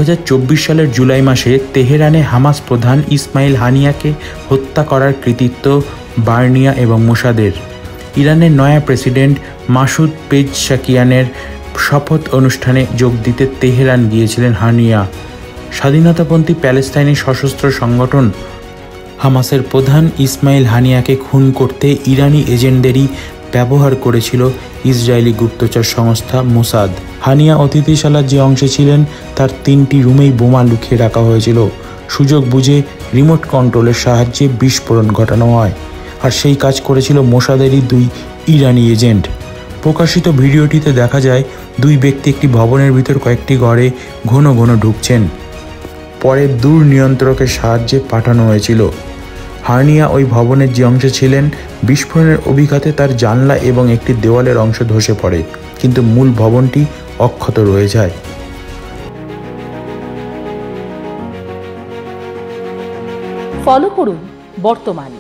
2024 সালের জুলাই মাসে তেহরানে হামাস প্রধান ইসমাইল হানিয়াকে হত্যা করার কৃতিত্ব বার্নিয়া এবং মোসাদের। ইরানের নয়া প্রেসিডেন্ট মাসুদ পেজশকিয়ানের শপথ অনুষ্ঠানে যোগ দিতে তেহরান গিয়েছিলেন হানিয়া। স্বাধীনতাপন্থী প্যালেস্তাইনি সশস্ত্র সংগঠন হামাসের প্রধান ইসমাইল হানিয়াকে খুন করতে ইরানি এজেন্টদেরই ব্যবহার করেছিল ইসরায়েলি গুপ্তচর সংস্থা মোসাদ। হানিয়া অতিথিশালার যে অংশে ছিলেন তার 3টি রুমেই বোমা লুকিয়ে রাখা হয়েছিল। সুযোগ বুঝে রিমোট কন্ট্রোলের সাহায্যে বিস্ফোরণ ঘটানো হয়, আর সেই কাজ করেছিল মোসাদেরই 2 ইরানি এজেন্ট। প্রকাশিত ভিডিওটিতে দেখা যায় 2 ব্যক্তি একটি ভবনের ভিতর কয়েকটি ঘরে ঘন ঘন ঢুকছেন। পরে দূর নিয়ন্ত্রকের সাহায্যে পাঠানো হয়েছিল। হানিয়া ওই ভবনের যে অংশে ছিলেন, বিস্ফোরণের অভিঘাতে তার জানলা এবং একটি দেওয়ালের অংশ ধসে পড়ে, কিন্তু মূল ভবনটি অক্ষত রয়ে যায়। ফলো করুন বর্তমান।